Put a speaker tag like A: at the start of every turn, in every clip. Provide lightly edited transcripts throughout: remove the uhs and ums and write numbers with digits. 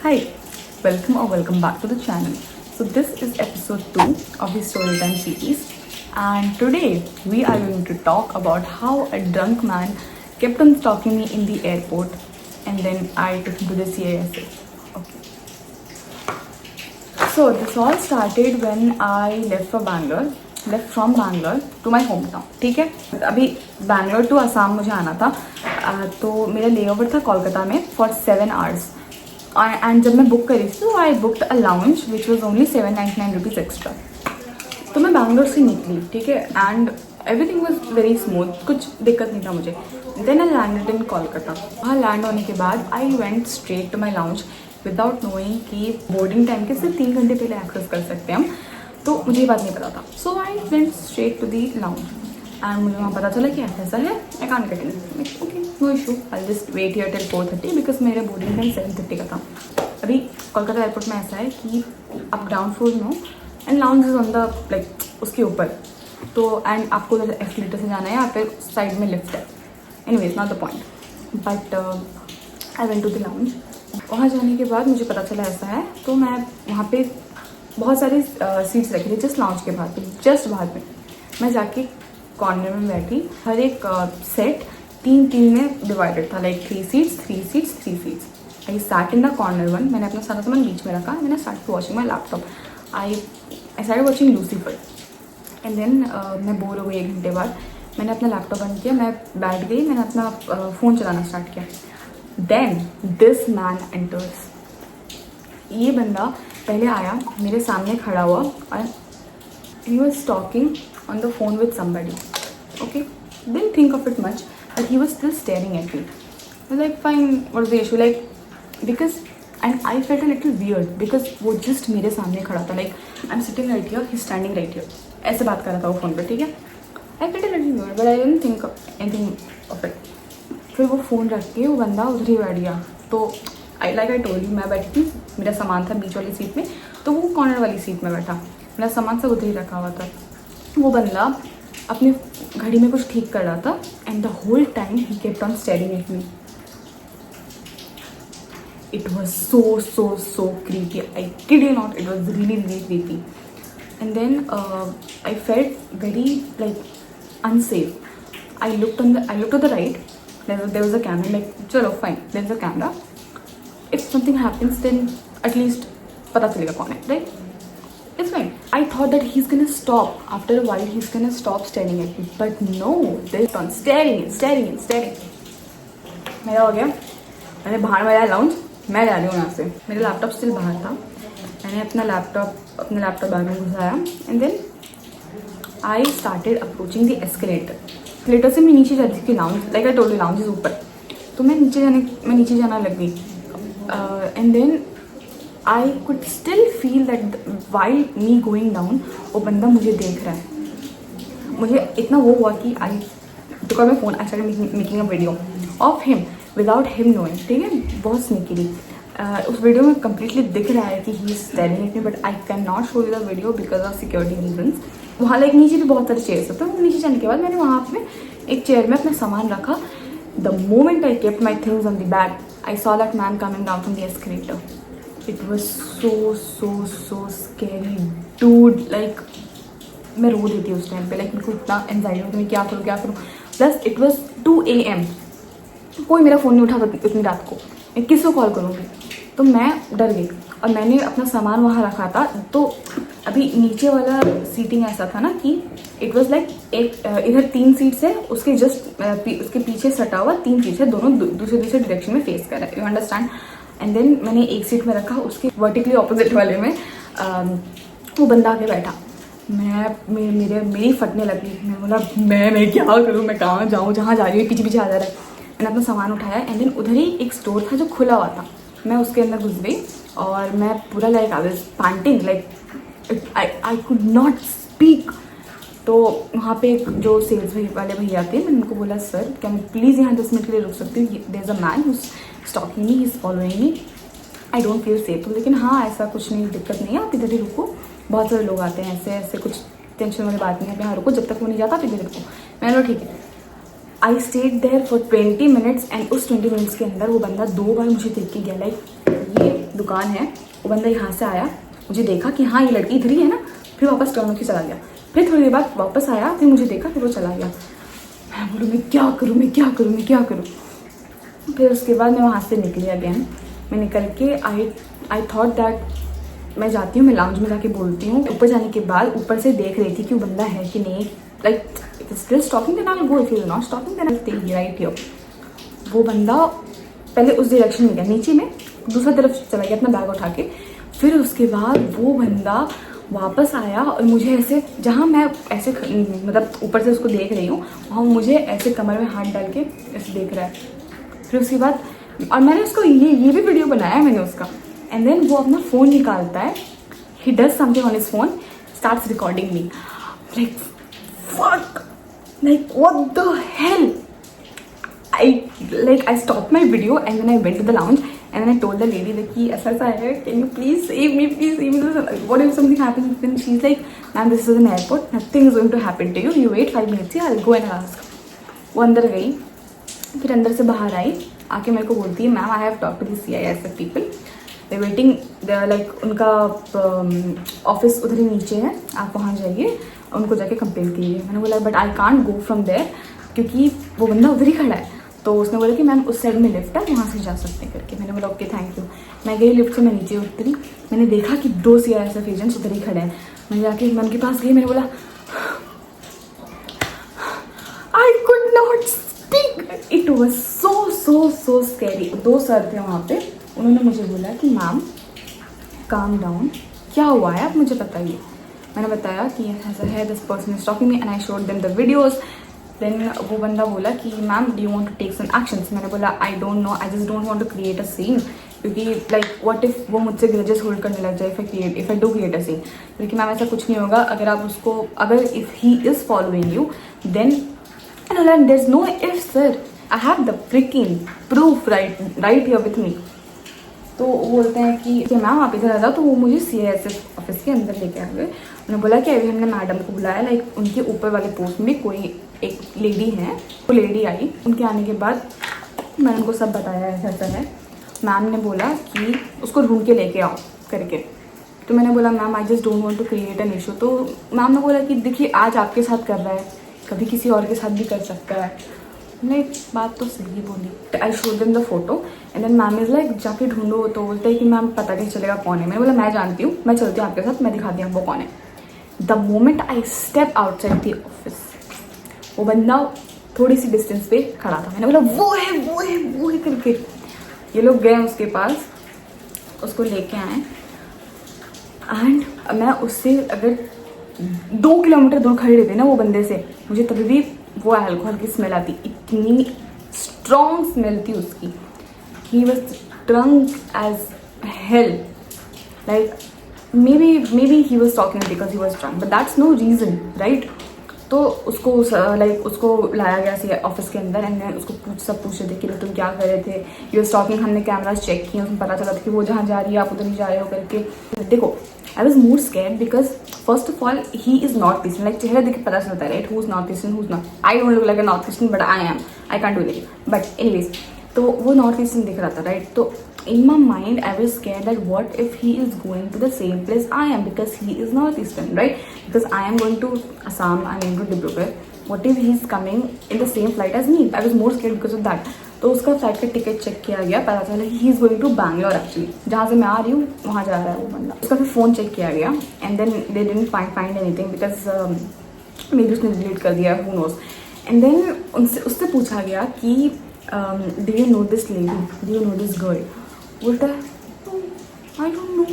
A: Hi, welcome back to the channel. So this is episode 2 of the Storytime series, and today we are going to talk about how a drunk man kept on stalking me in the airport, and then I took him to the CISA. Okay. So this all started when I left from Bangalore to my hometown. ठीक है, अभी Bangalore to Assam मुझे आना था, तो मेरा layover था कोलकाता में फॉर 7 आवर्स. एंड जब मैं बुक करी थी तो I booked a lounge which was only 799 rupees extra. तो मैं बैंगलोर से निकली, ठीक है, and everything was very smooth, कुछ दिक्कत नहीं था मुझे. Then I landed in Kolkata. वहाँ लैंड होने के बाद I went straight to my lounge without knowing कि बोर्डिंग टाइम के सिर्फ 3 घंटे पहले एक्सेस कर सकते हैं हम. तो मुझे ये बात नहीं पता था. So I went straight to the lounge and मुझे वहाँ पता चला कि ऐसा है, I can't get in. Okay, no issue, I just wait here till 4:30 because मेरे बोर्डिंग टाइम 7:30 का था. अभी कोलकाता एयरपोर्ट में ऐसा है कि आप ग्राउंड फ्लोर में हो and lounge is on the like उसके ऊपर. तो एंड आपको एस्केलेटर से जाना है या फिर साइड में लिफ्ट है. Anyways not the point, but I went to the lounge. वहाँ जाने के बाद मुझे पता चला ऐसा है. तो मैं वहाँ पे बहुत सारी सीट्स रखी थी जस्ट लाउंज के बाहर पे, जस्ट बाहर पे. मैं जाके कॉर्नर में बैठी. हर एक सेट 3-3 में डिवाइडेड था, like 3 seats. I sat in the corner one. मैंने अपना सारा सामान बीच में रखा. मैंने start watching my laptop. I started watching Lucifer. And then मैं बोर हो गई 1 घंटे बाद. मैंने अपना लैपटॉप बंद किया, मैं बैठ गई, मैंने अपना फ़ोन चलाना स्टार्ट किया. Then this man enters. ये बंदा पहले आया, मेरे सामने खड़ा हुआ और he was talking on the phone with somebody. Okay, didn't think of it much, but he was still staring at me. I was like, fine, what's the issue? Like, because and I felt a little weird because वो just मेरे सामने खड़ा था. Like I'm sitting right here, he's standing right here. ऐसे बात कर रहा था वो फ़ोन पर, ठीक है. I felt a little weird, but I didn't think of anything of it. फिर वो फ़ोन रख के वो बंदा उधर ही बैठ गया. तो आई टोल्ड यू, मैं बैठी थी, मेरा सामान था बीच वाली सीट में, तो वो कॉर्नर वाली सीट में बैठा. मेरा सामान सब उधर ही रखा हुआ था. वो बंदा अपनी घड़ी में कुछ ठीक कर रहा था and the whole time he kept on staring at me. It was so creepy. I kid you not, it was really creepy. And then I felt very like unsafe. I looked to the right. There was a camera. Like, चलो fine, there's a camera. If something happens, then at least पता चलेगा कौन है, right? It's fine. I thought that he's gonna stop. After a while, he's gonna stop staring at me. But no, they're on staring. मेरा हो गया. मैंने बाहर में लाउंज, मैं जा रही हूँ यहाँ से. मेरा लैपटॉप स्टिल बाहर था. मैंने अपना लैपटॉप बैग में घुसाया and then I started approaching the escalator से मैं नीचे जाती थी. Lounge, like I told you, lounge is ऊपर. तो मैं नीचे जाना लग गई. And then I could still feel that while me going down वो बंदा मुझे देख रहा है. मुझे इतना वो हुआ कि I took out my phone. I started making a video of him without him knowing. ठीक है, बहुत स्नीकीली. उस वीडियो में कम्प्लीटली दिख रहा है कि he is staring at me, but I can not show you the video because of security reasons. वहाँ लाइक नीचे भी बहुत सारे चेयर्स होते हैं. वो नीचे जाने के बाद मैंने वहाँ पे एक चेयर में अपना सामान रखा. The moment I kept my things on the bag, I saw that man coming down from the escalator. It was so scary dude. Like मैं रो देती उस टाइम पे. लाइक मेरे को इतना एंजाइटी होती है, क्या करूँ. Plus it was 2 AM. कोई मेरा फ़ोन नहीं उठा इतनी रात को. मैं किसको कॉल करूँगी. तो मैं डर गई और मैंने अपना सामान वहाँ रखा था. तो अभी नीचे वाला सीटिंग ऐसा था ना कि इट वॉज लाइक एक इधर 3 सीट्स है, उसके जस्ट उसके पीछे सटा हुआ 3 सीट्स है, दोनों दूसरे डायरेक्शन में फेस कर रहा है. You understand. एंड देन मैंने एक सीट में रखा, उसके वर्टिकली ऑपोजिट वाले में वो बंदा आके बैठा. मेरी फटने लगी. मैं बोला मैं क्या करूँ, मैं कहाँ जाऊँ, जहाँ जा रही हूँ पीछे आ जा रहा है. मैंने अपना सामान उठाया एंड देन उधर ही एक स्टोर था जो खुला हुआ था. मैं उसके अंदर घुस गई और मैं पूरा like I was painting, like I could not speak. तो वहाँ पे जो सेल्स वाले भैया थे, मैंने उनको बोला सर क्या मैं प्लीज़ यहाँ 10 मिनट के लिए रुक सकती हूँ. There is a man who is stalking me, he is following me, I don't feel safe. लेकिन हाँ, ऐसा कुछ नहीं, दिक्कत नहीं है, आप इधर ही रुको. बहुत सारे लोग आते हैं, ऐसे कुछ टेंशन वाली बात नहीं है. यहाँ रुको, जब तक वो नहीं जाता आप इधर रुको. मैंने बोला ठीक है. I stayed there for 20 minutes and उस 20 मिनट्स के अंदर वो बंदा 2 बार मुझे देख के गया. लाइक ये दुकान है, वो बंदा यहाँ से आया, मुझे देखा कि हाँ ये लड़की इधर ही है ना, फिर वापस टर्न होकर चला गया। फिर थोड़ी देर बाद वापस आया, फिर मुझे देखा, फिर वो चला गया। मैं बोलूँ मैं क्या करूँ, मैं क्या करूँ, मैं क्या करूँ। फिर उसके बाद मैं वहाँ से निकली अगेन। मैं निकल के आई थॉट दैट मैं जाती हूँ, मैं लाउंज में जाके बोलती हूँ। ऊपर जाने के बाद ऊपर से देख रही थी कि वो बंदा है कि नहीं, like if still stalking then I will go, if you are not stalking then I will stay right here. वो बंदा पहले उस डायरेक्शन में गया, नीचे में दूसरा तरफ चला गया अपना बैग उठा के। फिर उसके बाद वो बंदा वापस आया और मुझे ऐसे, जहाँ मैं ऐसे मतलब ऊपर से उसको देख रही हूँ, वहाँ मुझे ऐसे कमर में हाथ डाल के ऐसे देख रहा है। फिर उसके बाद, और मैंने उसको ये भी वीडियो बनाया है मैंने उसका। एंड देन वो अपना फ़ोन निकालता है, he does something on his phone, starts recording me. Like fuck, like what the hell. I stopped my video and then I went to the lounge and then I told the lady that कि ऐसा है, can you please save me, please save me. What if something happens? Then she's like, ma'am, this is an airport, nothing is going to happen to you. You wait 5 minutes here, I'll go and ask. वो अंदर गई, फिर अंदर से बाहर आई, आके मेरे को बोलती है, ma'am I have talk to the CISF people, they waiting, they like उनका ऑफिस उधर ही नीचे है, आप वहाँ जाइए, उनको जाके कंप्लेन कीजिए। मैंने बोला but I can't go from there, क्योंकि वो बंदा उधर ही खड़ा है। तो उसने बोला कि मैम उस साइड में लिफ्ट है, वहाँ से जा सकते हैं करके। मैंने बोला ओके थैंक यू। मैं गई लिफ्ट से, मैं नीचे उतरी, मैंने देखा कि 2 CISF एजेंट्स उधर ही खड़े हैं। मैं जाके मैम के पास गई, मैंने बोला I could not speak, it was so scary. 2 sir थे वहाँ पे, उन्होंने मुझे बोला कि मैम काम डाउन, क्या हुआ है आप मुझे बताइए। मैंने बताया कि ऐसा है, this person is talking me and I showed them the videos. Then वो बंदा बोला कि ma'am do you want to take some actions. मैंने बोला I don't know, I just don't want to create a scene, क्योंकि like what if वो मुझसे grudges hold करने लग जाए if I do create a scene. क्योंकि मैम ऐसा कुछ नहीं होगा, अगर आप उसको, अगर if he is following you then there is no if sir, I have the freaking proof right here with me. तो वो बोलते हैं कि मैम आप इधर आ जाओ। तो वो मुझे CISF ऑफिस के अंदर लेके आ गए। उन्होंने बोला कि अभी हमने मैडम को बुलाया, लाइक उनके ऊपर वाले पोस्ट में कोई एक लेडी है। वो लेडी आई, उनके आने के बाद मैंने उनको सब बताया ऐसा है। मैम ने बोला कि उसको ढूंढ के लेके आओ करके। तो मैंने बोला ma'am I just don't want to create an issue. तो मैम ने बोला कि देखिए आज आपके साथ कर रहा है, कभी किसी और के साथ भी कर सकता है। नहीं, बात तो सही बोली। I show them the photo and then ma'am is like जाके ढूंढो। तो बोलते हैं कि मैम पता नहीं चलेगा कौन है। मैंने बोला मैं जानती हूँ, मैं चलती हूँ आपके साथ, मैं दिखाती हूँ वो कौन है। The moment I step outside the office, वो बंदा थोड़ी सी डिस्टेंस पे खड़ा था। मैंने बोला वो है करके। ये लोग गए उसके पास, उसको लेके आए एंड मैं उससे अगर 2 किलोमीटर दूर खड़ी रहती ना वो बंदे से, मुझे तभी भी वो अल्कोहल की स्मेल आती। इतनी स्ट्रॉन्ग स्मेल थी उसकी। He was drunk as hell, like maybe he was talking because he was drunk, but that's no reason, right? तो उसको उसको लाया गया सी ऑफिस के अंदर एंड उसको पूछ रहे थे कि तुम क्या कर रहे थे, यू वाज टॉकिंग। हमने कैमराज चेक किए, उसमें पता चला था कि वो जहाँ जा रही है आप उधर ही जा रहे हो करके। देखो I was more scared because first of all he is north eastern, like चेहरा देख के पता चलता है right, who is north eastern, who is not. I don't look like a north eastern but I can't do it, but anyways तो वो north eastern दिख रहा था राइट। तो in my mind I was scared that what if he is going to the same place I am, because he is northeastern, right? Because I am going to Assam, I am going to Dibrugarh. What if he is coming in the same flight as me? I was more scared because of that. तो उसका flight का ticket check किया गया, पता चला he is going to Bangalore actually, जहाँ से मैं आ रही हूँ वहाँ जा रहा है वो बंदा। उसका फिर फ़ोन चेक किया गया and then they didn't find anything because maybe उसने डिलीट कर दिया, हू नोज। एंड देन उससे पूछा गया कि do you know this lady, do you know this girl. बोलता है I don't know,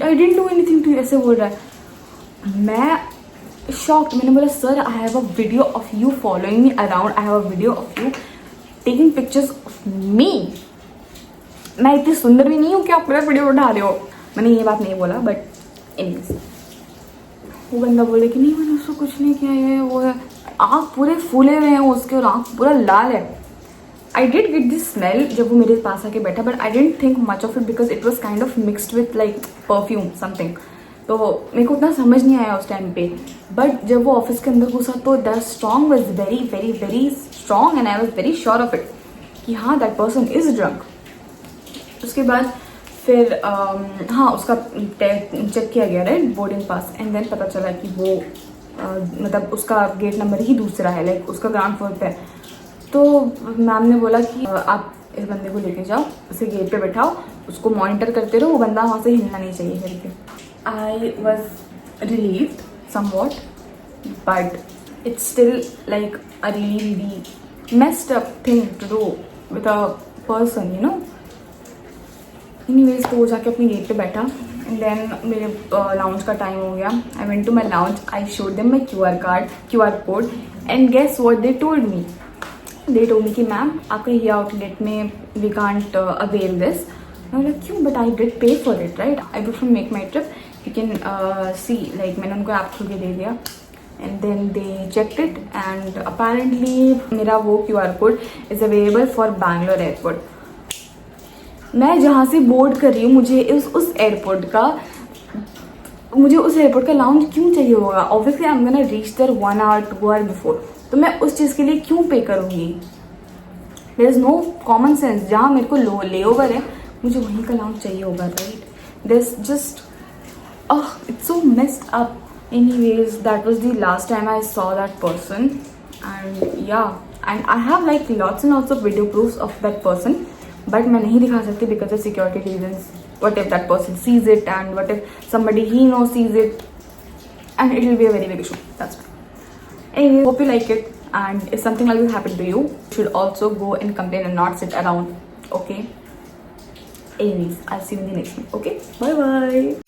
A: I didn't do anything to, ऐसे बोल रहा है। मैं शॉक्ड, मैंने बोला sir I have a video of you following me around, I have a video of you taking pictures of me. मैं इतनी सुंदर भी नहीं हूँ कि आप मेरा वीडियो उठा रहे हो। मैंने ये बात नहीं बोला बट एनीवेज वो बंदा बोले कि नहीं मैंने उसको कुछ नहीं किया, ये वो है। आँख पूरे फूले हुए हैं उसके और आँख पूरा लाल है। I did get this smell जब वो मेरे पास आके बैठा, but I didn't think much of it because it was kind of mixed with like perfume something. तो मेरे को उतना समझ नहीं आया उस टाइम पे, बट जब वो ऑफिस के अंदर घुसा तो that strong was very very very strong and I was very sure of it कि हाँ दैट पर्सन इज ड्रंक। उसके बाद फिर हाँ उसका चेक किया गया right boarding pass, and then पता चला कि वो मतलब उसका गेट नंबर ही दूसरा है, लाइक उसका ग्राउंड फ्लोर पे है। तो मैम ने बोला कि आप इस बंदे को लेके जाओ, उसे गेट पे बैठाओ, उसको मॉनिटर करते रहो, वो बंदा वहाँ से हिलना नहीं चाहिए करके। I was relieved somewhat, but it's still like a really messed up thing to do with a person, you know. Anyways, तो वो जाके अपनी गेट पे बैठा, एंड देन मेरे लाउंज का टाइम हो गया। I went to my lounge, I showed them my QR code, and guess what they told me. They told me कि मैम आपका ये आउटलेट में वी कांट अवेल दिस। मैं बोला क्यों, बट आई डिड पे for it right, I did from make my trip, you can see, like मैंने उनको ऐप खोल के दे दिया, and then they checked it and apparently मेरा वो QR code is available for Bangalore airport। मैं जहाँ से बोर्ड कर रही हूँ, मुझे उस एयरपोर्ट का लाउंज क्यों चाहिए होगा? Obviously I am gonna reach there 1 hour 2 hour before, तो मैं उस चीज़ के लिए क्यों पे करूँगी? There is no common sense. जहाँ मेरे को ले ओवर है, मुझे वहीं का लाउंज चाहिए होगा right? This just it's so messed up. Anyways, that was the last time I saw that person, and yeah, and I have like lots and lots of video proofs of that person, but मैं नहीं दिखा सकती because of security reasons. What if that person sees it, and what if somebody he knows sees it, and it will be a very big issue. That's why. Anyway, hope you like it, and if something like this happened to you, you should also go and complain and not sit around. Okay. Anyways, I'll see you in the next one. Okay. Bye bye.